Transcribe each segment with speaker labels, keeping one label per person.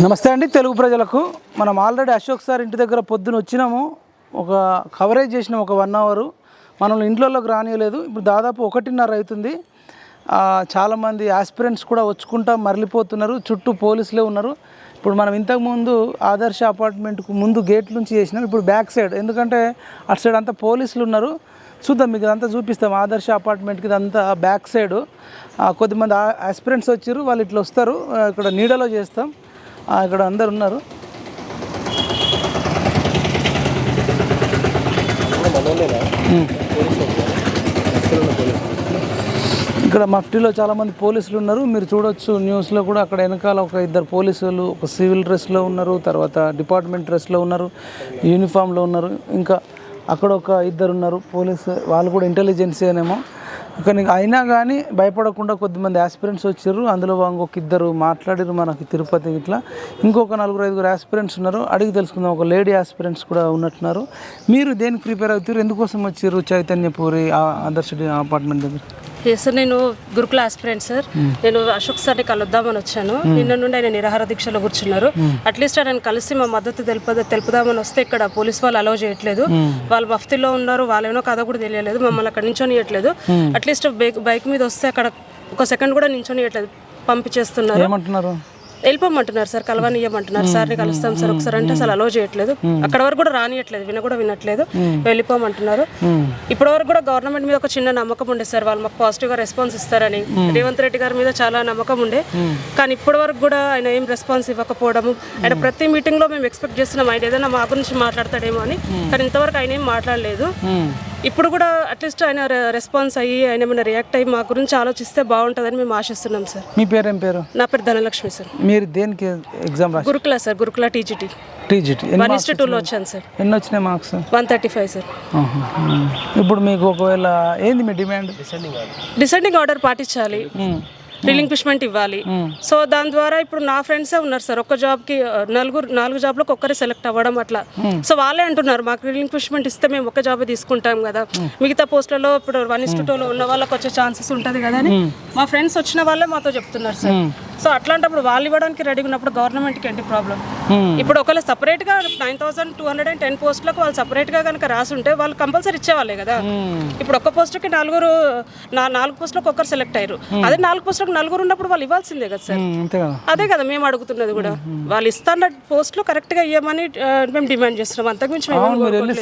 Speaker 1: నమస్తే అండి తెలుగు ప్రజలకు. మనం ఆల్రెడీ అశోక్ సార్ ఇంటి దగ్గర పొద్దున వచ్చినాము, ఒక కవరేజ్ చేసినాం ఒక 1 అవర్. మనల్ని ఇంట్లోకి రానియలేదు. ఇప్పుడు దాదాపు 1:30 అవుతుంది. చాలామంది ఆస్పిరెంట్స్ కూడా వచ్చుకుంటా మరలిపోతున్నారు. చుట్టూ పోలీసులే ఉన్నారు. ఇప్పుడు మనం ఇంతకుముందు ఆదర్శ అపార్ట్మెంట్కు ముందు గేట్ నుంచి చేసినాం. ఇప్పుడు బ్యాక్ సైడ్, ఎందుకంటే అటు సైడ్ అంతా పోలీసులు ఉన్నారు. చూద్దాం, మీకు ఇదంతా చూపిస్తాం. ఆదర్శ అపార్ట్మెంట్కి ఇదంతా బ్యాక్ సైడు. కొద్దిమంది ఆస్పిరెంట్స్ వచ్చారు, వాళ్ళు ఇట్లా వస్తారు. ఇక్కడ నీడలో చేస్తాం. ఇక్కడ అందరు ఉన్నారు. ఇక్కడ మఫ్టీలో చాలామంది పోలీసులు ఉన్నారు. మీరు చూడొచ్చు న్యూస్లో కూడా. అక్కడ వెనకాల ఒక 2 పోలీసులు ఒక సివిల్ డ్రెస్లో ఉన్నారు, తర్వాత డిపార్ట్మెంట్ డ్రెస్లో ఉన్నారు, యూనిఫామ్లో ఉన్నారు. ఇంకా అక్కడ ఒక 2 ఉన్నారు పోలీసు, వాళ్ళు కూడా ఇంటెలిజెన్సేనేమో. కానీ అయినా కానీ భయపడకుండా కొద్దిమంది ఆస్పిరెంట్స్ వచ్చారు. అందులో ఇంకొక 2 మాట్లాడారు మనకి తిరుపతి ఇట్లా. ఇంకొక 4-5 ఆస్పిరెంట్స్ ఉన్నారు. అడిగి తెలుసుకుందాం. ఒక లేడీ ఆస్పిరెంట్స్ కూడా ఉన్నట్టున్నారు. మీరు దేనికి ప్రిపేర్ అవుతారు, ఎందుకోసం వచ్చారు చైతన్యపూరి ఆదర్శ అపార్ట్మెంట్ దగ్గర?
Speaker 2: సార్, నేను గురుకుల ఆస్పిరెంట్ సార్. నేను అశోక్ సార్ని కలుద్దామని వచ్చాను. నిన్న నుండి ఆయన నిరాహార దీక్షలో కూర్చున్నారు. అట్లీస్ట్ ఆయన కలిసి మా మద్దతు తెలుపుదామని వస్తే ఇక్కడ పోలీస్ వాళ్ళు అలౌ చేయట్లేదు. వాళ్ళు మఫ్తీలో ఉన్నారు, వాళ్ళేనో కథ కూడా తెలియలేదు. మమ్మల్ని అక్కడ నించొనియట్లేదు. అట్లీస్ట్ బైక్ మీద వస్తే అక్కడ ఒక సెకండ్ కూడా నించొనియట్లేదు, పంపించేస్తున్నారు.
Speaker 1: ఏమంటున్నారు?
Speaker 2: వెళ్ళిపోమంటున్నారు సార్, కలవనియమంటున్నారు. సార్ని కలుస్తాం సార్ ఒకసారి అంటే అసలు అలో చేయట్లేదు. అక్కడ వరకు కూడా రానియట్లేదు, వినట్లేదు. వెళ్ళిపోమంటున్నారు. ఇప్పటి వరకు కూడా గవర్నమెంట్ మీద ఒక చిన్న నమ్మకం ఉండే సార్, వాళ్ళు మాకు పాజిటివ్గా రెస్పాన్స్ ఇస్తారని. రేవంత్ రెడ్డి గారి మీద చాలా నమ్మకం ఉండే. కానీ ఇప్పటి వరకు కూడా ఆయన ఏం రెస్పాన్స్ ఇవ్వకపోవడము. ఆయన ప్రతి మీటింగ్లో మేము ఎక్స్పెక్ట్ చేస్తున్నాం ఆయన ఏదైనా మా గురించి మాట్లాడతాడేమో అని. కానీ ఇంతవరకు ఆయన ఏం మాట్లాడలేదు. ఇప్పుడు కూడా అట్లీస్ట్ ఆయన రెస్పాన్స్ అయ్యి ఆయన ఏమైనా రియాక్ట్ అయ్యి మా గురించి ఆలోచిస్తే బాగుంటుందని మేము ఆశిస్తున్నాం సార్.
Speaker 1: మీ పేరు ఏం పేరు?
Speaker 2: నా పేరు ధనలక్ష్మి సార్.
Speaker 1: మీరు దేనికి ఎగ్జామ్ రాశారు?
Speaker 2: గురుకుల సార్, గురుకుల టీజీటీ 1:2లో వచ్చాను సార్.
Speaker 1: ఎన్ని వచ్చినాయి మార్క్స్?
Speaker 2: 135 సార్.
Speaker 1: ఇప్పుడు మీకు ఒకవేళ ఏంది మీ డిమాండ్?
Speaker 2: డిసెండింగ్ ఆర్డర్ పాటించాలి, రిలింక్విష్మెంట్ ఇవ్వాలి. సో దాని ద్వారా ఇప్పుడు నా ఫ్రెండ్సే ఉన్నారు సార్, ఒక్క జాబ్కి 4 జాబ్లకు ఒక్కరే సెలెక్ట్ అవ్వడం అట్లా. సో వాళ్ళే అంటున్నారు మాకు రిలింక్విష్మెంట్ ఇస్తే మేము ఒక్క జాబే తీసుకుంటాం కదా, మిగతా పోస్టులలో ఇప్పుడు 1:2లో ఉన్న వాళ్ళకి వచ్చే ఛాన్సెస్ ఉంటుంది కదా అని మా ఫ్రెండ్స్ వచ్చిన వాళ్ళే మాతో చెప్తున్నారు సార్. సో అట్లాంటప్పుడు వాళ్ళు ఇవ్వడానికి రెడీగా ఉన్నప్పుడు గవర్నమెంట్కి ఏంటి ప్రాబ్లం? ఇప్పుడు ఒకవేళ సపరేట్గా 9,210 పోస్టులకు వాళ్ళు సపరేట్గా కనుక రాసుంటే వాళ్ళు కంపల్సరీ ఇచ్చేవాళ్ళే కదా. ఇప్పుడు ఒక్క పోస్టుకి 4 పోస్టులకు ఒక్కరు సెలెక్ట్ అయ్యారు. అదే 4 పోస్టులకు 4 ఉన్నప్పుడు వాళ్ళు ఇవ్వాల్సిందే కదా సార్. అదే కదా మేము అడుగుతున్నది కూడా. వాళ్ళు ఇస్తున్న పోస్టులు కరెక్ట్గా ఇవ్వమని మేము డిమాండ్ చేస్తున్నాం. అంతకుమించి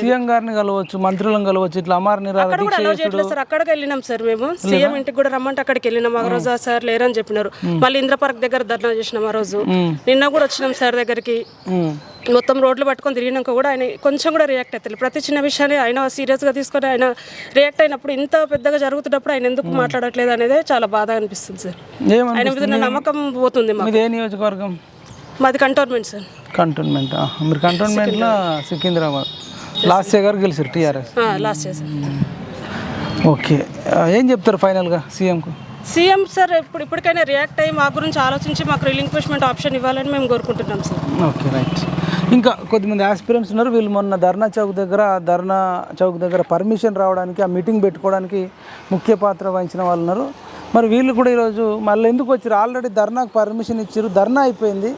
Speaker 1: సీఎం గారిని కలవచ్చు, మంత్రులను కలవచ్చు, ఇట్లా
Speaker 2: అక్కడ కూడా అలో చేయట్లేదు సార్. అక్కడికి వెళ్ళినాం సార్ మేము. సీఎం ఇంటికి కూడా రమ్మంటే అక్కడికి వెళ్ళినాం. ఆ రోజు సార్ లేరని చెప్పినారు. మళ్ళీ ఇంద్ర పార్క్ దగ్గర ధర్నా చేసినాం ఆ రోజు. నిన్న కూడా వచ్చినాం సార్ దగ్గరికి. మొత్తం రోడ్లు పట్టుకొని తిరిగినాక కూడా ఆయన కొంచెం కూడా రియాక్ట్ అవుతారు. ప్రతి చిన్న విషయాన్ని ఆయన సీరియస్గా తీసుకొని ఆయన రియాక్ట్ అయినప్పుడు, ఇంత పెద్దగా జరుగుతున్నప్పుడు ఆయన ఎందుకు మాట్లాడట్లేదు అనేది చాలా బాధ అనిపిస్తుంది సార్. ఆయన మీద నమ్మకం పోతుంది.
Speaker 1: నియోజకవర్గం
Speaker 2: మాది కంటోన్మెంట్ సార్.
Speaker 1: కంటోన్మెంట్. మీరు కంటోన్మెంట్లో సికింద్రాబాద్ లాస్ట్ ఇయర్ గెలిచారు TRS.
Speaker 2: Last year sir.
Speaker 1: Okay, ఏం చెప్తారు ఫైనల్గా సీఎంకు?
Speaker 2: సీఎం సార్ ఇప్పటికైనా రియాక్ట్ అయ్యి మా గురించి ఆలోచించి మాకు రిలింక్విష్మెంట్ ఆప్షన్ ఇవ్వాలని మేము కోరుకుంటున్నాం సార్.
Speaker 1: Okay, right. ఇంకా కొద్దిమంది ఆస్పిరెంట్స్ ఉన్నారు. వీళ్ళు మొన్న ధర్నా చౌక్ దగ్గర పర్మిషన్ రావడానికి, ఆ మీటింగ్ పెట్టుకోవడానికి ముఖ్య పాత్ర వహించిన వాళ్ళు ఉన్నారు. మరి వీళ్ళు కూడా ఈరోజు మళ్ళీ ఎందుకు వచ్చారు? ఆల్రెడీ ధర్నాకు పర్మిషన్ ఇచ్చారు, ధర్నా అయిపోయింది.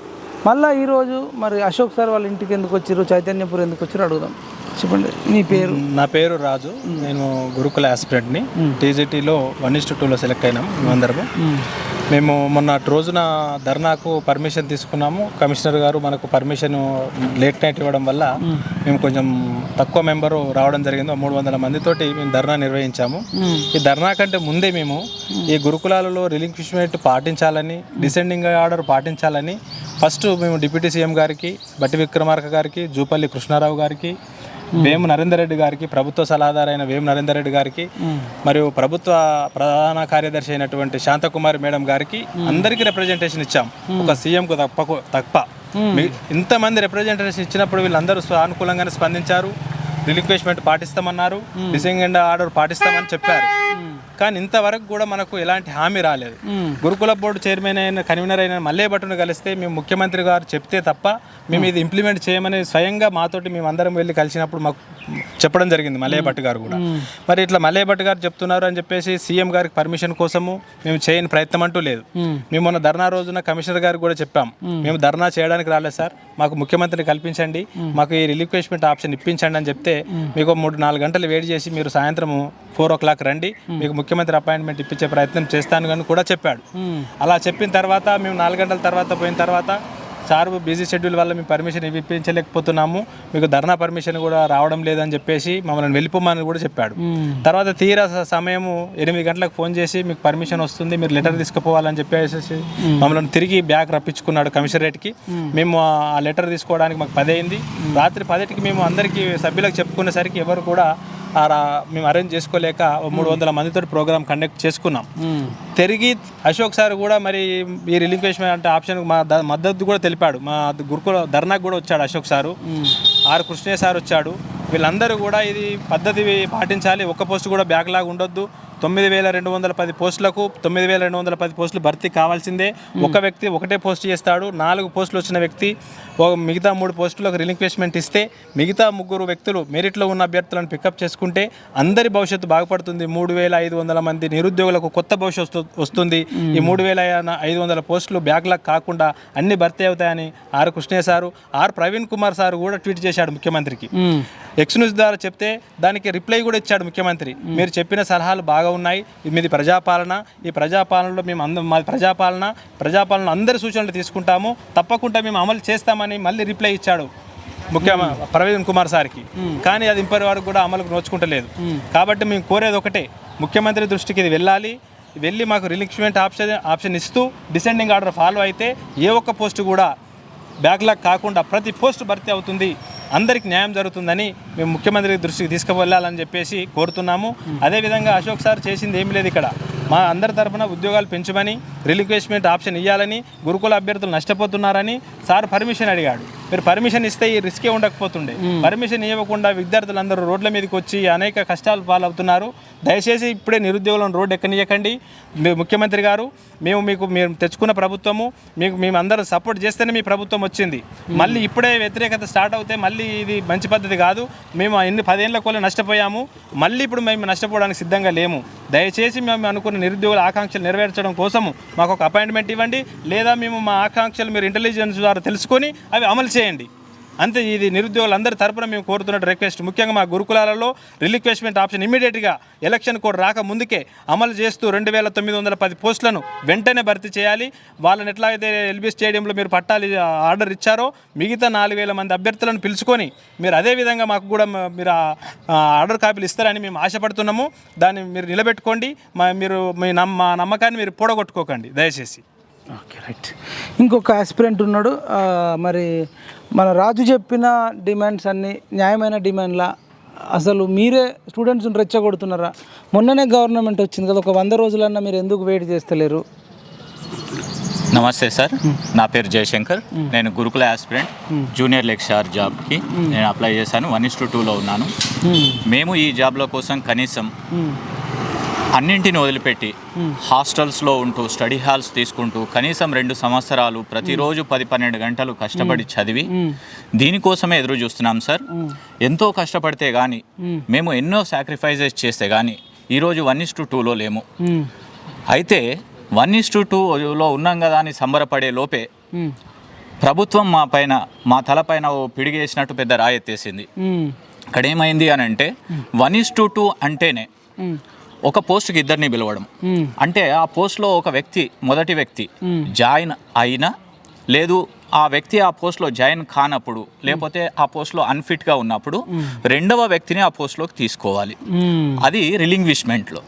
Speaker 1: మళ్ళీ ఈరోజు మరి అశోక్ సార్ వాళ్ళ ఇంటికి ఎందుకు వచ్చారు, చైతన్యపూర్ ఎందుకు వచ్చారు అడుగుదాం. చెప్పండి, మీ పేరు?
Speaker 3: నా పేరు రాజు. నేను గురుకుల ఆస్పిరెంట్ని. టీజీటీలో 1:2లో సెలెక్ట్ అయినాం మేమందరము. మేము మొన్న రోజున ధర్నాకు పర్మిషన్ తీసుకున్నాము. కమిషనర్ గారు మనకు పర్మిషన్ లేట్ నైట్ ఇవ్వడం వల్ల మేము కొంచెం తక్కువ మెంబరు రావడం జరిగింది. 300 మందితోటి మేము ధర్నా నిర్వహించాము. ఈ ధర్నా కంటే ముందే మేము ఈ గురుకులాలలో రిలింక్విష్మెంట్ పాటించాలని, డిసెండింగ్ ఆర్డర్ పాటించాలని ఫస్ట్ మేము డిప్యూటీ సీఎం గారికి, బట్టి విక్రమార్క గారికి, జూపల్లి కృష్ణారావు గారికి, వేము నరేందర్ రెడ్డి గారికి, ప్రభుత్వ సలహాదారు అయిన వేము నరేందర్ రెడ్డి గారికి, మరియు ప్రభుత్వ ప్రధాన కార్యదర్శి అయినటువంటి శాంతకుమారి మేడం గారికి అందరికీ రిప్రజెంటేషన్ ఇచ్చాం. ఒక సీఎంకు తప్ప ఇంతమంది రిప్రజెంటేషన్ ఇచ్చినప్పుడు వీళ్ళందరూ సానుకూలంగానే స్పందించారు. రిలింక్విష్మెంట్ పాటిస్తామన్నారు, డిసెండింగ్ ఆర్డర్ పాటిస్తామని చెప్పారు. కానీ ఇంతవరకు కూడా మనకు ఎలాంటి హామీ రాలేదు. గురుకుల బోర్డు చైర్మన్ అయిన కన్వీనర్ అయిన మల్లయ్య భట్టును కలిస్తే మేము ముఖ్యమంత్రి గారు చెప్తే తప్ప మేము ఇది ఇంప్లిమెంట్ చేయమని స్వయంగా మాతోటి మేము అందరం వెళ్ళి కలిసినప్పుడు మాకు చెప్పడం జరిగింది మల్లయ్య భట్ గారు కూడా. మరి ఇట్లా మల్లయ్య భట్ గారు చెప్తున్నారు అని చెప్పేసి సీఎం గారికి పర్మిషన్ కోసము మేము చేయని ప్రయత్నం అంటూ లేదు. మేము మొన్న ధర్నా రోజున కమిషనర్ గారికి కూడా చెప్పాం, మేము ధర్నా చేయడానికి రాలేదు సార్, మాకు ముఖ్యమంత్రిని కల్పించండి, మాకు ఈ రిలిక్విష్మెంట్ ఆప్షన్ ఇప్పించండి అని చెప్తే మీకు 3-4 గంటలు వెయిట్ చేసి మీరు సాయంత్రం 4 o'clock రండి, మీకు ముఖ్యమంత్రి అపాయింట్మెంట్ ఇప్పించే ప్రయత్నం చేస్తాను అని కూడా చెప్పాడు. అలా చెప్పిన తర్వాత మేము 4 గంటల తర్వాత పోయిన తర్వాత సార్ బిజీ షెడ్యూల్ వల్ల మేము పర్మిషన్ ఇప్పించలేకపోతున్నాము, మీకు ధర్నా పర్మిషన్ కూడా రావడం లేదని చెప్పేసి మమ్మల్ని వెళ్ళిపోమని కూడా చెప్పాడు. తర్వాత తీరా సమయము 8 గంటలకు ఫోన్ చేసి మీకు పర్మిషన్ వస్తుంది, మీరు లెటర్ తీసుకుపోవాలని చెప్పేసి మమ్మల్ని తిరిగి బ్యాక్ రప్పించుకున్నాడు కమిషనరేట్కి. మేము ఆ లెటర్ తీసుకోవడానికి మాకు 10 అయింది. రాత్రి 10కి మేము అందరికీ సభ్యులకు చెప్పుకునేసరికి ఎవరు కూడా మేము అరేంజ్ చేసుకోలేక 300 మందితో ప్రోగ్రామ్ కండక్ట్ చేసుకున్నాం. తిరిగి అశోక్ సార్ కూడా మరి ఈ రిలింక్వేష్మెంట్ అంటే ఆప్షన్ మా మద్దతు కూడా తెలిపాడు. మా గురుకుల ధర్నాకు కూడా వచ్చాడు Ashok sir, R Krishnaiah sir వచ్చాడు. వీళ్ళందరూ కూడా ఇది పద్ధతి పాటించాలి, ఒక్క పోస్ట్ కూడా బ్యాక్లాగ్ ఉండొద్దు, 9,210 పోస్టులకు 9,210 పోస్టులు భర్తీ కావాల్సిందే. ఒక వ్యక్తి ఒకటే పోస్ట్ చేస్తాడు, 4 పోస్టులు వచ్చిన వ్యక్తి మిగతా 3 పోస్టులకు రిలింక్వేష్మెంట్ ఇస్తే మిగతా 3 వ్యక్తులు మెరిట్లో ఉన్న అభ్యర్థులను పికప్ చేసుకుంటే అందరి భవిష్యత్తు బాగుపడుతుంది. 3,500 మంది నిరుద్యోగులకు కొత్త భవిష్యత్తు వస్తుంది. ఈ 3,500 పోస్టులు బ్యాక్లాగ్ కాకుండా అన్ని భర్తీ అవుతాయని R Krishnaiah sir, R Praveen Kumar sir కూడా ట్వీట్ చేశాడు ముఖ్యమంత్రికి. ఎక్స్ న్యూస్ ద్వారా చెప్తే దానికి రిప్లై కూడా ఇచ్చాడు ముఖ్యమంత్రి, మీరు చెప్పిన సలహాలు బాగా ఉన్నాయి, మీది ప్రజాపాలన, ఈ ప్రజాపాలనలో మేము మాది ప్రజాపాలన అందరి సూచనలు తీసుకుంటాము, తప్పకుండా మేము అమలు చేస్తామని మళ్ళీ రిప్లై ఇచ్చాడు ప్రవీణ్ కుమార్ సార్కి. కానీ అది ఇప్పటి వరకు కూడా అమలుకు నోచుకుంటలేదు. కాబట్టి మేము కోరేది ఒకటే, ముఖ్యమంత్రి దృష్టికి ఇది వెళ్ళి మాకు రిలింక్వేష్మెంట్ ఆప్షన్ ఇస్తూ డిసెండింగ్ ఆర్డర్ ఫాలో అయితే ఏ ఒక్క పోస్టు కూడా బ్యాక్లాగ్ కాకుండా ప్రతి పోస్ట్ భర్తీ అవుతుంది, అందరికి న్యాయం జరుగుతుందని మేము ముఖ్యమంత్రి దృష్టికి తీసుకువెళ్ళాలని చెప్పేసి కోరుతున్నాము. అదేవిధంగా అశోక్ సార్ చేసింది ఏం లేదు, ఇక్కడ మా అందరి తరఫున ఉద్యోగాలు పెంచమని, రిలింక్వేష్మెంట్ ఆప్షన్ ఇవ్వాలని, గురుకుల అభ్యర్థులు నష్టపోతున్నారని సార్ పర్మిషన్ అడిగాడు. మీరు పర్మిషన్ ఇస్తే ఈ రిస్కే ఉండకపోతుండే. పర్మిషన్ ఇవ్వకుండా విద్యార్థులందరూ రోడ్ల మీదకి వచ్చి అనేక కష్టాలు పాలవుతున్నారు. దయచేసి ఇప్పుడే నిరుద్యోగులను రోడ్డు ఎక్కనియకండి. ముఖ్యమంత్రి గారు, మేము తెచ్చుకున్న ప్రభుత్వము, మేము అందరూ సపోర్ట్ చేస్తేనే మీ ప్రభుత్వం వచ్చింది. మళ్ళీ ఇప్పుడే వ్యతిరేకత స్టార్ట్ అవుతే మళ్ళీ ఇది మంచి పద్ధతి కాదు. మేము 10 ఏళ్ల కోళ్ళు నష్టపోయాము, మళ్ళీ ఇప్పుడు మేము నష్టపోవడానికి సిద్ధంగా లేము. దయచేసి మేము అనుకున్న నిరుద్యోగుల ఆకాంక్షలు నెరవేర్చడం కోసము మాకు ఒక అపాయింట్మెంట్ ఇవ్వండి, లేదా మేము మా ఆకాంక్షలు మీరు ఇంటెలిజెన్స్ ద్వారా తెలుసుకొని అవి అమలు చేయండి. అంతే, ఇది నిరుద్యోగులందరి తరపున మేము కోరుతున్న రిక్వెస్ట్. ముఖ్యంగా మా గురుకులాలలో రిలింక్వేష్మెంట్ ఆప్షన్ ఇమీడియట్గా ఎలక్షన్ కోడ్ రాక ముందుకే అమలు చేస్తూ 2,910 పోస్టులను వెంటనే భర్తీ చేయాలి. వాళ్ళని ఎట్లాగైతే ఎల్బీ స్టేడియంలో మీరు పట్టాలి ఆర్డర్ ఇచ్చారో మిగతా 4,000 మంది అభ్యర్థులను పిలుచుకొని మీరు అదేవిధంగా మాకు కూడా మీరు ఆర్డర్ కాపీలు ఇస్తారని మేము ఆశపడుతున్నాము. దాన్ని మీరు నిలబెట్టుకోండి, మా నమ్మకాన్ని మీరు పొడగొట్టుకోకండి దయచేసి.
Speaker 1: Okay, right. ఇంకొక ఆస్పిరెంట్ ఉన్నాడు. మరి మన రాజు చెప్పిన డిమాండ్స్ అన్నీ న్యాయమైన డిమాండ్లా? అసలు మీరే స్టూడెంట్స్ని రెచ్చగొడుతున్నారా? మొన్ననే గవర్నమెంట్ వచ్చింది కదా, ఒక 100 రోజులన్నా మీరు ఎందుకు వెయిట్ చేస్తలేరు?
Speaker 4: నమస్తే సార్, నా పేరు జయశంకర్. నేను గురుకుల ఆస్పిరెంట్ జూనియర్ లెక్చరర్ జాబ్కి నేను అప్లై చేశాను. 1:2లో ఉన్నాను. మేము ఈ జాబ్ల కోసం కనీసం అన్నింటిని వదిలిపెట్టి హాస్టల్స్లో ఉంటూ స్టడీ హాల్స్ తీసుకుంటూ కనీసం 2 సంవత్సరాలు ప్రతిరోజు 10-12 గంటలు కష్టపడి చదివి దీనికోసమే ఎదురు చూస్తున్నాం సార్. ఎంతో కష్టపడితే కానీ, మేము ఎన్నో సాక్రిఫైజెస్ చేస్తే కానీ ఈరోజు 1:2లో లేము. అయితే 1:2లో ఉన్నాం కదా అని సంబరపడే లోపే ప్రభుత్వం మా తలపైన ఓ పిడిగేసినట్టు పెద్ద రాయెత్తేసింది. ఇక్కడ ఏమైంది అని అంటే 1:2 అంటేనే ఒక పోస్ట్కి 2ని పిలవడం. అంటే ఆ పోస్ట్లో ఒక వ్యక్తి, మొదటి వ్యక్తి జాయిన్ అయినా లేదు, ఆ వ్యక్తి ఆ పోస్ట్లో జాయిన్ కానప్పుడు, లేకపోతే ఆ పోస్ట్లో అన్ఫిట్గా ఉన్నప్పుడు 2వ వ్యక్తిని ఆ పోస్ట్లోకి తీసుకోవాలి. అది రిలింక్విష్మెంట్లో.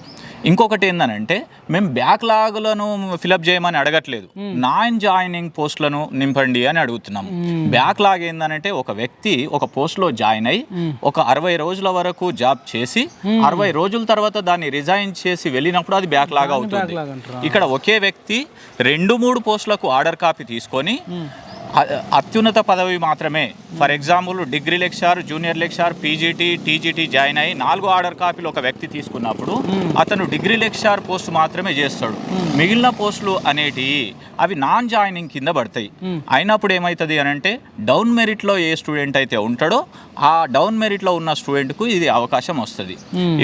Speaker 4: ఇంకొకటి ఏంటంటే మేము బ్యాక్లాగులను ఫిలప్ చేయమని అడగట్లేదు, నాన్ జాయినింగ్ పోస్టులను నింపండి అని అడుగుతున్నాము. బ్యాక్లాగ్ ఏంటంటే ఒక వ్యక్తి ఒక పోస్ట్లో జాయిన్ అయ్యి ఒక 60 రోజుల వరకు జాబ్ చేసి 60 రోజుల తర్వాత దాన్ని రిజైన్ చేసి వెళ్ళినప్పుడు అది బ్యాక్లాగ్ అవుతుంది. ఇక్కడ ఒకే వ్యక్తి 2-3 పోస్టులకు ఆర్డర్ కాపీ తీసుకొని అత్యున్నత పదవి మాత్రమే. For example degree lecturer, junior lecturer, PGT, TGT join అయ్యి 4 ఆర్డర్ కాపీలు ఒక వ్యక్తి తీసుకున్నప్పుడు అతను డిగ్రీ లెక్చరర్ పోస్ట్ మాత్రమే చేస్తాడు. మిగిలిన పోస్టులు అనేటివి అవి నాన్ జాయినింగ్ కింద పడతాయి. అయినప్పుడు ఏమవుతుంది అని అంటే డౌన్ మెరిట్లో ఏ స్టూడెంట్ అయితే ఉంటాడో ఆ డౌన్ మెరిట్లో ఉన్న స్టూడెంట్కు ఇది అవకాశం వస్తుంది.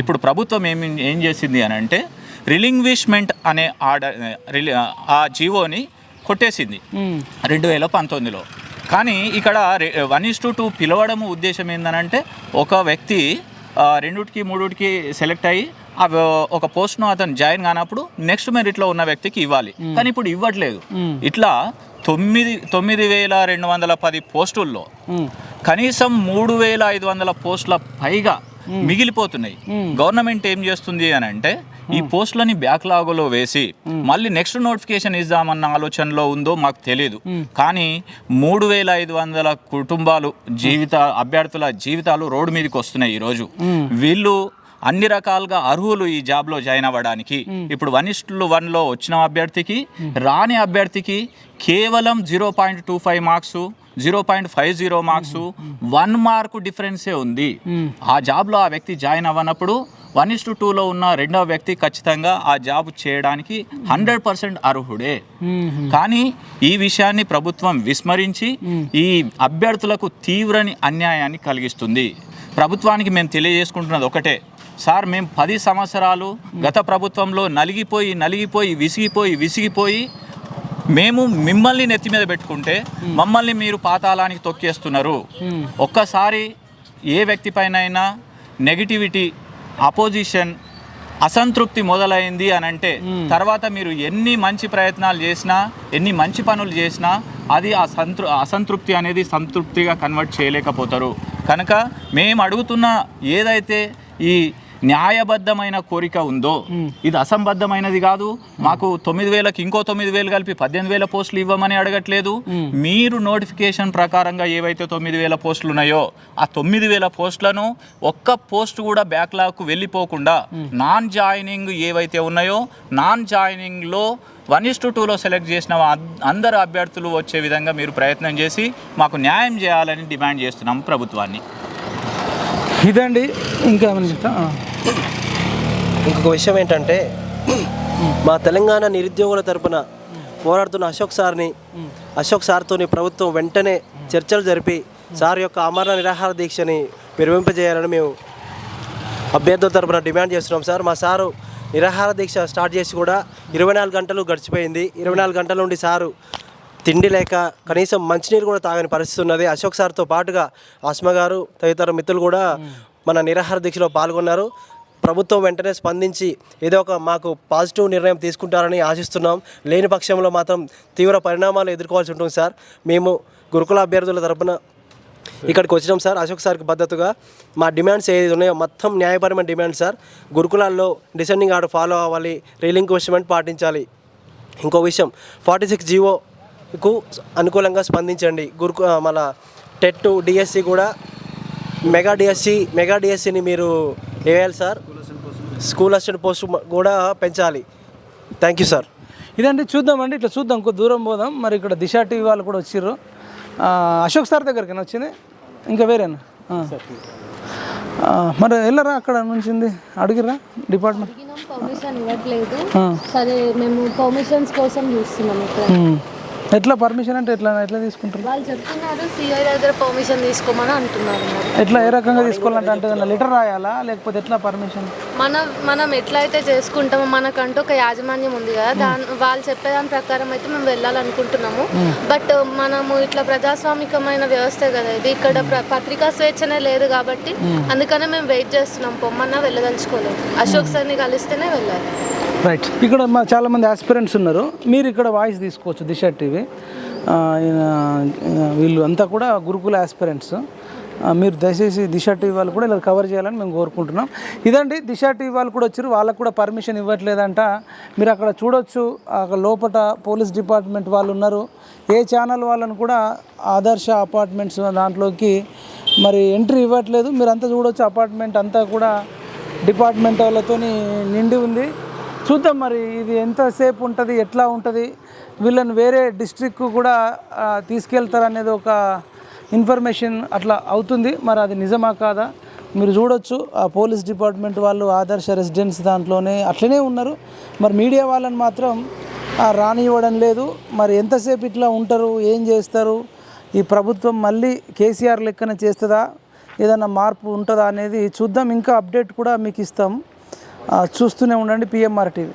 Speaker 4: ఇప్పుడు ప్రభుత్వం ఏం చేసింది అని అంటే రిలింగ్విష్మెంట్ అనే ఆర్డర్ ఆ జీవోని కొట్టేసింది 2019లో. కానీ ఇక్కడ 1:2 పిలవడం ఉద్దేశం ఏంటంటే ఒక వ్యక్తి 2-3 సెలెక్ట్ అయ్యి ఒక పోస్ట్ను అతను జాయిన్ కానప్పుడు నెక్స్ట్ మెరిట్లో ఉన్న వ్యక్తికి ఇవ్వాలి. కానీ ఇప్పుడు ఇవ్వట్లేదు. ఇట్లా 9,210 పోస్టుల్లో కనీసం 3,500 పోస్టుల పైగా మిగిలిపోతున్నాయి. గవర్నమెంట్ ఏం చేస్తుంది అని అంటే ఈ పోస్టులని బ్యాక్లాగ్లో వేసి మళ్ళీ నెక్స్ట్ నోటిఫికేషన్ ఇద్దామన్న ఆలోచనలో ఉందో మాకు తెలియదు. కానీ 3,500 కుటుంబాలు అభ్యర్థుల జీవితాలు రోడ్డు మీదకి వస్తున్నాయి ఈరోజు. వీళ్ళు అన్ని రకాలుగా అర్హులు ఈ జాబ్లో జాయిన్ అవ్వడానికి. ఇప్పుడు 1:1లో వచ్చిన అభ్యర్థికి రాని అభ్యర్థికి కేవలం 0.25 మార్క్స్, 0.50 మార్క్స్, 1 మార్కు డిఫరెన్సే ఉంది. ఆ జాబ్లో ఆ వ్యక్తి జాయిన్ అవ్వనప్పుడు 1:2లో ఉన్న రెండవ వ్యక్తి ఖచ్చితంగా ఆ జాబ్ చేయడానికి 100% అర్హుడే. కానీ ఈ విషయాన్ని ప్రభుత్వం విస్మరించి ఈ అభ్యర్థులకు తీవ్రని అన్యాయాన్ని కలిగిస్తుంది. ప్రభుత్వానికి మేము తెలియజేసుకుంటున్నది ఒకటే, సార్ మేము 10 సంవత్సరాలు గత ప్రభుత్వంలో నలిగిపోయి విసిగిపోయి మేము మిమ్మల్ని నెత్తి మీద పెట్టుకుంటే మమ్మల్ని మీరు పాతాళానికి తొక్కేస్తున్నారు. ఒక్కసారి ఏ వ్యక్తి పైన నెగిటివిటీ, అపోజిషన్, అసంతృప్తి మొదలైంది అని అంటే తర్వాత మీరు ఎన్ని మంచి ప్రయత్నాలు చేసినా, ఎన్ని మంచి పనులు చేసినా అది అసంతృప్తి అనేది సంతృప్తిగా కన్వర్ట్ చేయలేకపోతారు. కనుక మేము అడుగుతున్న ఏదైతే ఈ న్యాయబద్ధమైన కోరిక ఉందో ఇది అసంబద్ధమైనది కాదు. మాకు 9,000కి ఇంకో 9,000 కలిపి 18,000 పోస్టులు ఇవ్వమని అడగట్లేదు. మీరు నోటిఫికేషన్ ప్రకారంగా ఏవైతే 9,000 పోస్టులు ఉన్నాయో ఆ 9,000 పోస్టులను ఒక్క పోస్ట్ కూడా బ్యాక్లాగ్కు వెళ్ళిపోకుండా నాన్ జాయినింగ్ ఏవైతే ఉన్నాయో నాన్ జాయినింగ్లో 1:2లో సెలెక్ట్ చేసిన అందరు అభ్యర్థులు వచ్చే విధంగా మీరు ప్రయత్నం చేసి మాకు న్యాయం చేయాలని డిమాండ్ చేస్తున్నాము ప్రభుత్వాన్ని.
Speaker 1: ఇదండి. ఇంకా
Speaker 5: ఇంకొక విషయం ఏంటంటే మా తెలంగాణ నిరుద్యోగుల తరపున పోరాడుతున్న అశోక్ సార్తో ప్రభుత్వం వెంటనే చర్చలు జరిపి సార్ యొక్క అమరణ నిరాహార దీక్షని విరమింపజేయాలని మేము అభ్యర్థుల తరపున డిమాండ్ చేస్తున్నాం. సార్ మా సారు నిరాహార దీక్ష స్టార్ట్ చేసి కూడా 24 గంటలు గడిచిపోయింది. 24 గంటల నుండి సారు తిండి లేక కనీసం మంచినీరు కూడా తాగని పరిస్థితి ఉన్నది. అశోక్ సార్తో పాటుగా ఆస్మా గారు తదితర మిత్రులు కూడా మన నిరాహార దీక్షలో పాల్గొన్నారు. ప్రభుత్వం వెంటనే స్పందించి ఏదో ఒక మాకు పాజిటివ్ నిర్ణయం తీసుకుంటారని ఆశిస్తున్నాం. లేని పక్షంలో మాత్రం తీవ్ర పరిణామాలు ఎదుర్కోవాల్సి ఉంటుంది సార్. మేము గురుకుల అభ్యర్థుల తరపున ఇక్కడికి వచ్చినాం సార్. అశోక్ సార్కి మద్దతుగా మా డిమాండ్స్ ఏది ఉన్నాయో మొత్తం న్యాయపరమైన డిమాండ్ సార్. గురుకులాల్లో డిసెండింగ్ ఆర్డర్ ఫాలో అవ్వాలి, రిలింక్విష్మెంట్ పాటించాలి. ఇంకో విషయం 46 జీవోకు అనుకూలంగా స్పందించండి. మన టెట్, డిఎస్సి కూడా మెగా డిఎస్సిని మీరు వేయాలి సార్. స్కూల్ అసిస్టెంట్ పోస్ట్ కూడా పెంచాలి. Thank you sir.
Speaker 1: ఇదండి. చూద్దామండి, ఇట్లా చూద్దాం, కొద్ది దూరం పోదాం. మరి ఇక్కడ దిశ టీవీ వాళ్ళు కూడా వచ్చిర్రు. అశోక్ సార్ దగ్గరికి వచ్చింది, ఇంకా వేరేనా? మరి వెళ్ళరా అక్కడ నుంచి అడిగిరా డిపార్ట్మెంట్?
Speaker 6: పర్మిషన్ ఇవ్వట్లేదు. సరే మేము పర్మిషన్స్ కోసం చూస్తున్నాము.
Speaker 1: ఎట్లా పర్మిషన్ అంటే ఎట్లా తీసుకుంటారు?
Speaker 6: వాళ్ళు చెప్తున్నారు సిఐ దగ్గర పర్మిషన్ తీసుకోమని అంటున్నారు.
Speaker 1: ఎట్లా ఏ రకంగా తీసుకోవాలంటే అంటే లెటర్ రాయాలా లేకపోతే ఎట్లా పర్మిషన్?
Speaker 6: మనం ఎట్లయితే చేసుకుంటామో మనకంటూ ఒక యాజమాన్యం ఉంది కదా, వాళ్ళు చెప్పేదాని ప్రకారం అయితే మేము వెళ్ళాలనుకుంటున్నాము. బట్ మనము ఇట్లా ప్రజాస్వామికమైన వ్యవస్థ కదా ఇది, ఇక్కడ పత్రికా స్వేచ్ఛనే లేదు కాబట్టి అందుకనే మేము వెయిట్ చేస్తున్నాం. పొమ్మన్నా వెళ్ళదలుచుకోలేదు. అశోక్ సార్ని కలిస్తేనే వెళ్ళాలి.
Speaker 1: రైట్. ఇక్కడ చాలామంది ఆస్పిరెంట్స్ ఉన్నారు. మీరు ఇక్కడ వాయిస్ తీసుకోవచ్చు. దిశ టీవీ వీళ్ళు అంతా కూడా గురుకుల ఆస్పిరెంట్స్. మీరు దయచేసి దిశ టీవీ వాళ్ళు కూడా ఇలా కవర్ చేయాలని మేము కోరుకుంటున్నాం. ఇదండి, దిశ టీవీ వాళ్ళు కూడా వచ్చారు. వాళ్ళకు కూడా పర్మిషన్ ఇవ్వట్లేదంట. మీరు అక్కడ చూడొచ్చు, అక్కడ లోపల పోలీస్ డిపార్ట్మెంట్ వాళ్ళు ఉన్నారు. ఏ ఛానల్ వాళ్ళని కూడా ఆదర్శ అపార్ట్మెంట్స్ దాంట్లోకి మరి ఎంట్రీ ఇవ్వట్లేదు. మీరు అంతా చూడొచ్చు, అపార్ట్మెంట్ అంతా కూడా డిపార్ట్మెంట్ వాళ్ళతో నిండి ఉంది. చూద్దాం మరి ఇది ఎంతసేపు ఉంటుంది, ఎట్లా ఉంటుంది, వీళ్ళని వేరే డిస్ట్రిక్ట్ కూడా తీసుకెళ్తారనేది ఒక ఇన్ఫర్మేషన్ అట్లా అవుతుంది. మరి అది నిజమా కాదా మీరు చూడొచ్చు. ఆ పోలీస్ డిపార్ట్మెంట్ వాళ్ళు ఆదర్శ రెసిడెన్స్ దాంట్లోనే అట్లనే ఉన్నారు. మరి మీడియా వాళ్ళని మాత్రం రానివ్వడం లేదు. మరి ఎంతసేపు ఇట్లా ఉంటారు, ఏం చేస్తారు, ఈ ప్రభుత్వం మళ్ళీ కేసీఆర్ లెక్కన చేస్తుందా, ఏదైనా మార్పు ఉంటుందా అనేది చూద్దాం. ఇంకా అప్డేట్ కూడా మీకు ఇస్తాం. చూస్తూనే ఉండండి PMR TV.